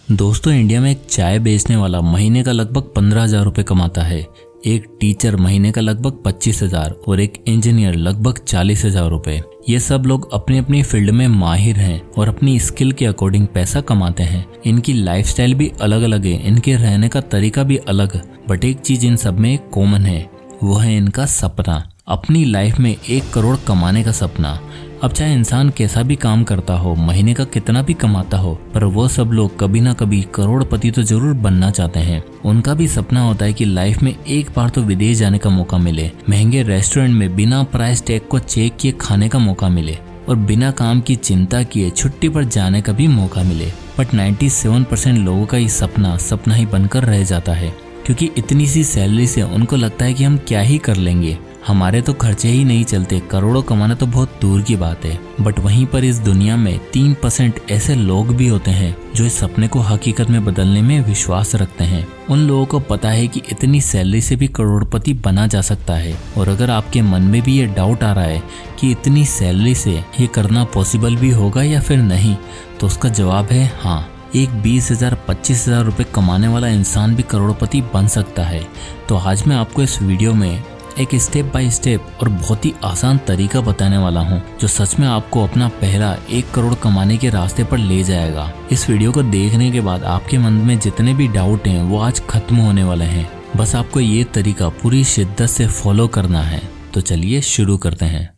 दोस्तों, इंडिया में एक चाय बेचने वाला महीने का लगभग 15,000 रुपये कमाता है, एक टीचर महीने का लगभग 25,000 और एक इंजीनियर लगभग 40,000 रुपये। ये सब लोग अपनी अपनी फील्ड में माहिर हैं और अपनी स्किल के अकॉर्डिंग पैसा कमाते हैं। इनकी लाइफस्टाइल भी अलग अलग है, इनके रहने का तरीका भी अलग, बट एक चीज इन सब में कॉमन है, वो है इनका सपना, अपनी लाइफ में 1 करोड़ कमाने का सपना। अब चाहे इंसान कैसा भी काम करता हो, महीने का कितना भी कमाता हो, पर वो सब लोग कभी ना कभी करोड़पति तो जरूर बनना चाहते हैं। उनका भी सपना होता है कि लाइफ में एक बार तो विदेश जाने का मौका मिले, महंगे रेस्टोरेंट में बिना प्राइस टैग को चेक किए खाने का मौका मिले और बिना काम की चिंता किए छुट्टी पर जाने का भी मौका मिले। बट 97% लोगों का ये सपना ही बनकर रह जाता है, क्योंकि इतनी सी सैलरी से उनको लगता है कि हम क्या ही कर लेंगे, हमारे तो खर्चे ही नहीं चलते, करोड़ों कमाना तो बहुत दूर की बात है। बट वहीं पर इस दुनिया में 3% ऐसे लोग भी होते हैं जो इस सपने को हकीकत में बदलने में विश्वास रखते हैं। उन लोगों को पता है कि इतनी सैलरी से भी करोड़पति बना जा सकता है। और अगर आपके मन में भी ये डाउट आ रहा है कि इतनी सैलरी से ये करना पॉसिबल भी होगा या फिर नहीं, तो उसका जवाब है हाँ। एक 20,000 25,000 रुपये कमाने वाला इंसान भी करोड़पति बन सकता है। तो आज मैं आपको इस वीडियो में एक स्टेप बाय स्टेप और बहुत ही आसान तरीका बताने वाला हूँ, जो सच में आपको अपना पहला 1 करोड़ कमाने के रास्ते पर ले जाएगा। इस वीडियो को देखने के बाद आपके मन में जितने भी डाउट हैं वो आज खत्म होने वाले हैं। बस आपको ये तरीका पूरी शिद्दत से फॉलो करना है। तो चलिए शुरू करते हैं।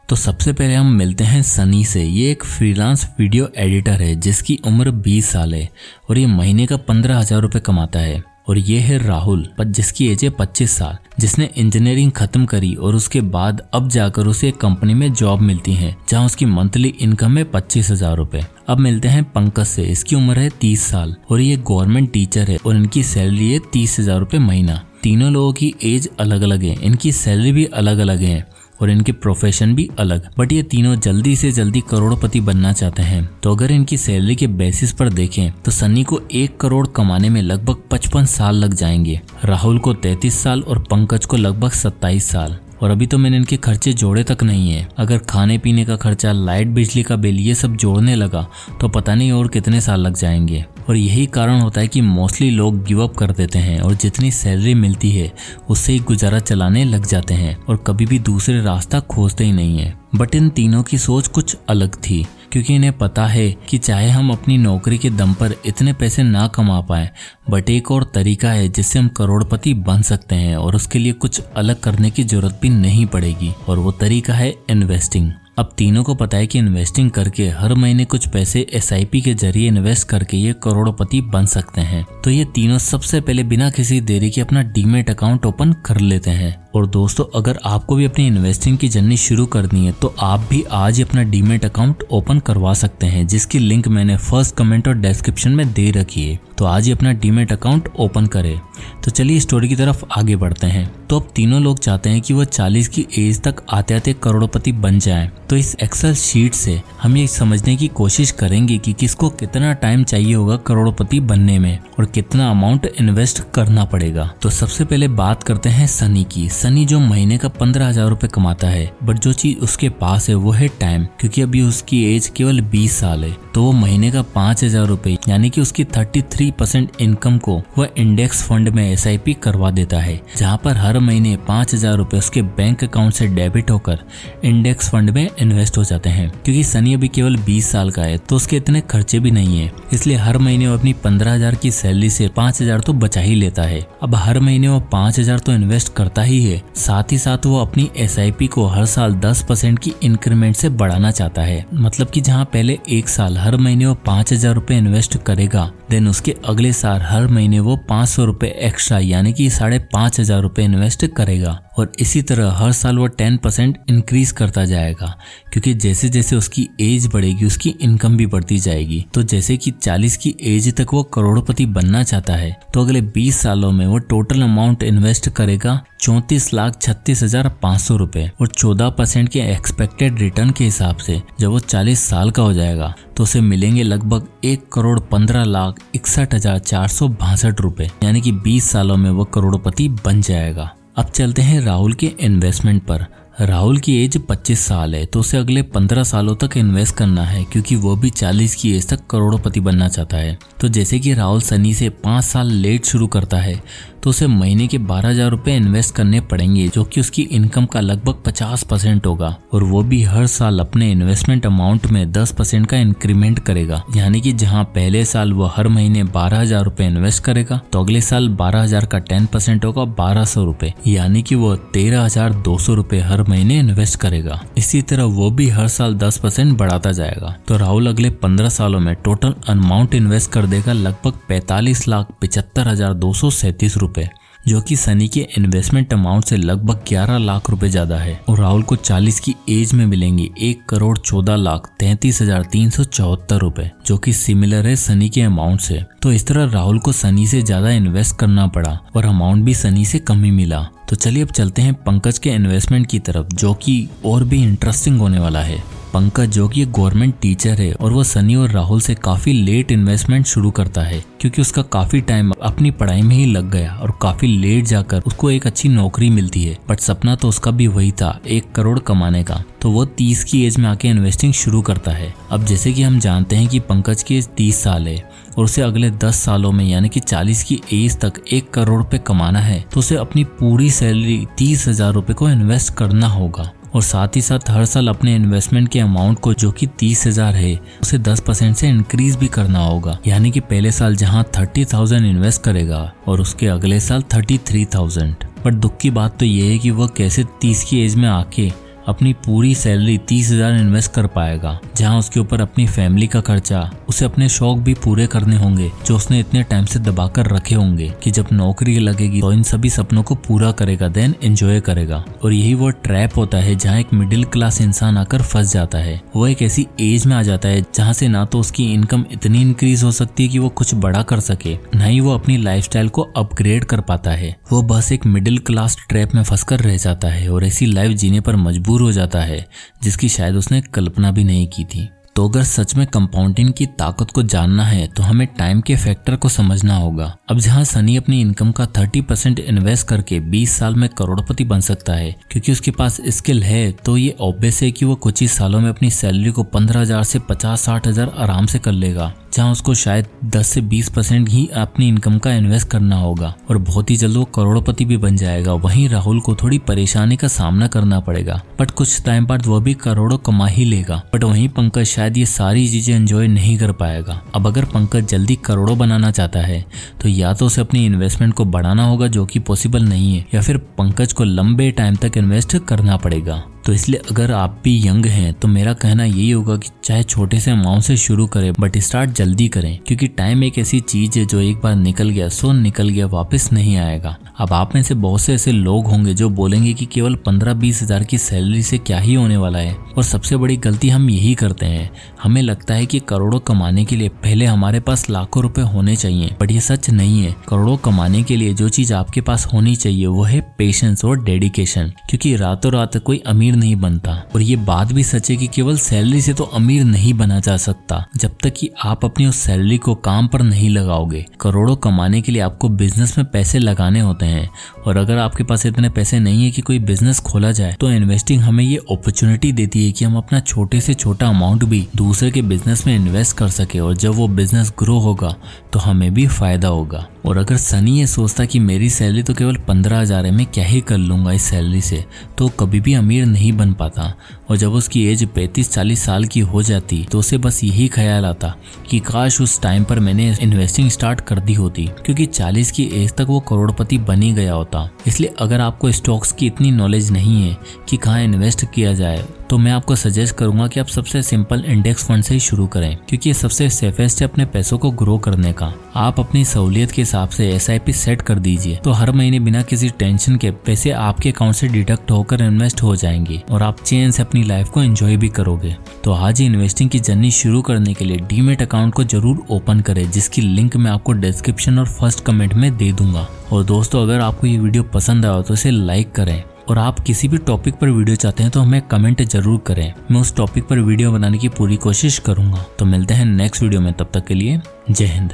तो सबसे पहले हम मिलते हैं सनी से। ये एक फ्रीलांस वीडियो एडिटर है जिसकी उम्र 20 साल है और ये महीने का 15,000 रुपये कमाता है। और ये है राहुल, जिसकी एज है 25 साल, जिसने इंजीनियरिंग खत्म करी और उसके बाद अब जाकर उसे एक कंपनी में जॉब मिलती है जहां उसकी मंथली इनकम है 25,000 रुपये। अब मिलते हैं पंकज से। इसकी उम्र है 30 साल और ये गवर्नमेंट टीचर है और इनकी सैलरी है 30,000 रुपये महीना। तीनों लोगों की एज अलग अलग है, इनकी सैलरी भी अलग अलग है और इनके प्रोफेशन भी अलग, बट ये तीनों जल्दी से जल्दी करोड़पति बनना चाहते हैं। तो अगर इनकी सैलरी के बेसिस पर देखें तो सनी को 1 करोड़ कमाने में लगभग 55 साल लग जाएंगे, राहुल को 33 साल और पंकज को लगभग 27 साल। और अभी तो मैंने इनके खर्चे जोड़े तक नहीं है। अगर खाने पीने का खर्चा, लाइट बिजली का बिल, ये सब जोड़ने लगा तो पता नहीं और कितने साल लग जाएंगे। और यही कारण होता है कि मोस्टली लोग गिव अप कर देते हैं और जितनी सैलरी मिलती है उससे ही गुजारा चलाने लग जाते हैं और कभी भी दूसरे रास्ता खोजते ही नहीं है। बट इन तीनों की सोच कुछ अलग थी, क्योंकि इन्हें पता है कि चाहे हम अपनी नौकरी के दम पर इतने पैसे ना कमा पाए, बट एक और तरीका है जिससे हम करोड़पति बन सकते हैं और उसके लिए कुछ अलग करने की जरूरत भी नहीं पड़ेगी, और वो तरीका है इन्वेस्टिंग। अब तीनों को पता है कि इन्वेस्टिंग करके हर महीने कुछ पैसे SIP के जरिए इन्वेस्ट करके ये करोड़पति बन सकते हैं। तो ये तीनों सबसे पहले बिना किसी देरी के अपना डीमेट अकाउंट ओपन कर लेते हैं। और दोस्तों, अगर आपको भी अपनी इन्वेस्टिंग की जर्नी शुरू करनी है तो आप भी आज ही अपना डीमेट अकाउंट ओपन करवा सकते हैं, जिसकी लिंक मैंने फर्स्ट कमेंट और डिस्क्रिप्शन में दे रखी है। तो आज ही अपना डीमेट अकाउंट ओपन करें। तो चलिए स्टोरी की तरफ आगे बढ़ते हैं। तो अब तीनों लोग चाहते हैं कि वो 40 की एज तक आते आते करोड़पति बन जाएं। तो इस एक्सेल शीट से हम ये समझने की कोशिश करेंगे कि किसको कितना टाइम चाहिए होगा करोड़पति बनने में और कितना अमाउंट इन्वेस्ट करना पड़ेगा। तो सबसे पहले बात करते हैं सनी की। सनी जो महीने का 15,000 रुपये कमाता है, बट जो चीज उसके पास है वो है टाइम, क्योंकि अभी उसकी एज केवल 20 साल है। तो वो महीने का 5,000 रुपये यानी कि उसकी 33% इनकम को वह इंडेक्स फंड में SIP करवा देता है, जहाँ पर हर महीने 5,000 रुपये उसके बैंक अकाउंट से डेबिट होकर इंडेक्स फंड में इन्वेस्ट हो जाते हैं। क्योंकि सनी अभी केवल 20 साल का है तो उसके इतने खर्चे भी नहीं है, इसलिए हर महीने वो अपनी 15,000 की सैलरी से 5,000 तो बचा ही लेता है। अब हर महीने वो 5,000 तो इन्वेस्ट करता ही है, साथ ही साथ वो अपनी SIP को हर साल 10% की इंक्रीमेंट से बढ़ाना चाहता है। मतलब कि जहाँ पहले 1 साल हर महीने वो 5,000 रुपये इन्वेस्ट करेगा, देन उसके अगले साल हर महीने वो 500 रुपये एक्स्ट्रा यानी कि 5,500 रुपये इन्वेस्ट करेगा। और इसी तरह हर साल वो 10% इंक्रीज करता जाएगा, क्योंकि जैसे जैसे उसकी एज बढ़ेगी उसकी इनकम भी बढ़ती जाएगी। तो जैसे कि 40 की एज तक वो करोड़पति बनना चाहता है, तो अगले 20 सालों में वो टोटल अमाउंट इन्वेस्ट करेगा 34,36,500 रुपये और 14% के एक्सपेक्टेड रिटर्न के हिसाब से जब वो 40 साल का हो जाएगा तो उसे मिलेंगे लगभग 1,15,61,462 रुपये, यानी कि 20 सालों में वो करोड़पति बन जाएगा। अब चलते हैं राहुल के इन्वेस्टमेंट पर। राहुल की एज 25 साल है, तो उसे अगले 15 सालों तक इन्वेस्ट करना है, क्योंकि वो भी 40 की एज तक करोड़पति बनना चाहता है। तो जैसे कि राहुल सनी से 5 साल लेट शुरू करता है, तो उसे महीने के 12,000 रुपए इन्वेस्ट करने पड़ेंगे, जो कि उसकी इनकम का लगभग 50% होगा, और वो भी हर साल अपने इन्वेस्टमेंट अमाउंट में 10% का इंक्रीमेंट करेगा। यानी कि जहां पहले साल वो हर महीने 12,000 रुपए इन्वेस्ट करेगा, तो अगले साल 12,000 का 10% होगा 1,200 रुपए, यानी कि वो 13,200 रुपए हर महीने इन्वेस्ट करेगा। इसी तरह वो भी हर साल 10% बढ़ाता जाएगा। तो राहुल अगले 15 सालों में टोटल अमाउंट इन्वेस्ट कर देगा लगभग 45,75,237 रुपए, जो कि सनी के इन्वेस्टमेंट अमाउंट से लगभग 11 लाख रुपए ज्यादा है। और राहुल को 40 की एज में मिलेंगे 1,14,33,374 रुपए, जो कि सिमिलर है सनी के अमाउंट से। तो इस तरह राहुल को सनी से ज्यादा इन्वेस्ट करना पड़ा और अमाउंट भी सनी से कम ही मिला। तो चलिए अब चलते हैं पंकज के इन्वेस्टमेंट की तरफ, जो कि और भी इंटरेस्टिंग होने वाला है। पंकज जो कि एक गवर्नमेंट टीचर है, और वो सनी और राहुल से काफी लेट इन्वेस्टमेंट शुरू करता है, क्योंकि उसका काफी टाइम अपनी पढ़ाई में ही लग गया और काफी लेट जाकर उसको एक अच्छी नौकरी मिलती है। बट सपना तो उसका भी वही था, 1 करोड़ कमाने का। तो वो 30 की एज में आके इन्वेस्टिंग शुरू करता है। अब जैसे कि हम जानते हैं कि पंकज की एज 30 साल है और उसे अगले 10 सालों में यानी कि 40 की एज तक 1 करोड़ रुपए कमाना है, तो उसे अपनी पूरी सैलरी 30,000 रुपए को इन्वेस्ट करना होगा। और साथ ही साथ हर साल अपने इन्वेस्टमेंट के अमाउंट को, जो कि 30,000 है, उसे 10% से इंक्रीज भी करना होगा। यानी कि पहले साल जहां 30,000 इन्वेस्ट करेगा और उसके अगले साल 33,000। बट दुख की बात तो ये है कि वह कैसे 30 की एज में आके अपनी पूरी सैलरी 30,000 इन्वेस्ट कर पाएगा, जहां उसके ऊपर अपनी फैमिली का खर्चा, उसे अपने शौक भी पूरे करने होंगे जो उसने इतने टाइम से दबाकर रखे होंगे, कि जब नौकरी लगेगी तो इन सभी सपनों को पूरा करेगा, देन एंजॉय करेगा। और यही वो ट्रैप होता है जहां एक मिडिल क्लास इंसान आकर फंस जाता है। वो एक ऐसी एज में आ जाता है जहां से ना तो उसकी इनकम इतनी इंक्रीज हो सकती है कि वो कुछ बड़ा कर सके, ना ही वो अपनी लाइफस्टाइल को अपग्रेड कर पाता है। वो बस एक मिडिल क्लास ट्रैप में फंसकर रह जाता है और ऐसी लाइफ जीने पर मजबूर हो जाता है, जिसकी शायद उसने कल्पना भी नहीं की थी। तो अगर सच में कंपाउंडिंग की ताकत को जानना है, तो हमें टाइम के फैक्टर को समझना होगा। अब जहां सनी अपनी इनकम का 30% इन्वेस्ट करके 20 साल में करोड़पति बन सकता है, क्योंकि उसके पास स्किल है, तो ये ऑब्वियस है कि वो कुछ ही सालों में अपनी सैलरी को 15,000 से 50-60,000 आराम से कर लेगा, जहां उसको शायद 10 से 20% ही अपनी इनकम का इन्वेस्ट करना होगा, और बहुत ही जल्द वो करोड़पति भी बन जाएगा। वहीं राहुल को थोड़ी परेशानी का सामना करना पड़ेगा, बट कुछ टाइम बाद वह भी करोड़ों कमा ही लेगा। बट वहीं पंकज शायद ये सारी चीजें एंजॉय नहीं कर पाएगा। अब अगर पंकज जल्दी करोड़ों बनाना चाहता है, तो या तो उसे अपनी इन्वेस्टमेंट को बढ़ाना होगा, जो कि पॉसिबल नहीं है, या फिर पंकज को लंबे टाइम तक इन्वेस्ट करना पड़ेगा। तो इसलिए अगर आप भी यंग हैं, तो मेरा कहना यही होगा कि चाहे छोटे से अमाउंट से शुरू करें, बट स्टार्ट जल्दी करें, क्योंकि टाइम एक ऐसी चीज है जो एक बार निकल गया सो निकल गया, वापस नहीं आएगा। अब आप में से बहुत से ऐसे लोग होंगे जो बोलेंगे कि केवल 15-20 हजार की सैलरी से क्या ही होने वाला है, और सबसे बड़ी गलती हम यही करते हैं। हमें लगता है कि करोड़ों कमाने के लिए पहले हमारे पास लाखों रुपए होने चाहिए, बट ये सच नहीं है। करोड़ों कमाने के लिए जो चीज आपके पास होनी चाहिए वो है पेशेंस और डेडिकेशन, क्योंकि रातों रात कोई अमीर नहीं बनता। और ये बात भी सच है कि केवल सैलरी से तो अमीर नहीं बना जा सकता, जब तक कि आप अपनी उस सैलरी को काम पर नहीं लगाओगे। करोड़ों कमाने के लिए आपको बिजनेस में पैसे लगाने होते हैं, और अगर आपके पास इतने पैसे नहीं है कि कोई बिजनेस खोला जाए, तो इन्वेस्टिंग हमें ये अपॉर्चुनिटी देती है कि हम अपना छोटे से छोटा अमाउंट भी दूसरे के बिजनेस में इन्वेस्ट कर सके, और जब वो बिजनेस ग्रो होगा तो हमें भी फायदा होगा। और अगर सनी ये सोचता कि मेरी सैलरी तो केवल 15,000 है, मैं क्या ही कर लूंगा इस सैलरी से, तो कभी भी अमीर नहीं बन पाता। और जब उसकी एज 35-40 साल की हो जाती, तो उसे बस यही ख्याल आता कि काश उस टाइम पर मैंने इन्वेस्टिंग स्टार्ट कर दी होती, क्योंकि 40 की एज तक वो करोड़पति बन ही गया होता। इसलिए अगर आपको स्टॉक्स की इतनी नॉलेज नहीं है कि कहाँ इन्वेस्ट किया जाए, तो मैं आपको सजेस्ट करूंगा कि आप सबसे सिंपल इंडेक्स फंड से ही शुरू करें, क्योंकि ये सबसे सेफेस्ट है अपने पैसों को ग्रो करने का। आप अपनी सहूलियत के हिसाब से SIP सेट कर दीजिए, तो हर महीने बिना किसी टेंशन के पैसे आपके अकाउंट से डिडक्ट होकर इन्वेस्ट हो जाएंगे, और आप चैन से अपनी लाइफ को एंजॉय भी करोगे। तो आज ही इन्वेस्टिंग की जर्नी शुरू करने के लिए डीमेट अकाउंट को जरूर ओपन करें, जिसकी लिंक मैं आपको डिस्क्रिप्शन और फर्स्ट कमेंट में दे दूंगा। और दोस्तों, अगर आपको ये वीडियो पसंद आया तो इसे लाइक करें, और आप किसी भी टॉपिक पर वीडियो चाहते हैं तो हमें कमेंट जरूर करें। मैं उस टॉपिक पर वीडियो बनाने की पूरी कोशिश करूंगा। तो मिलते हैं नेक्स्ट वीडियो में, तब तक के लिए जय हिंद।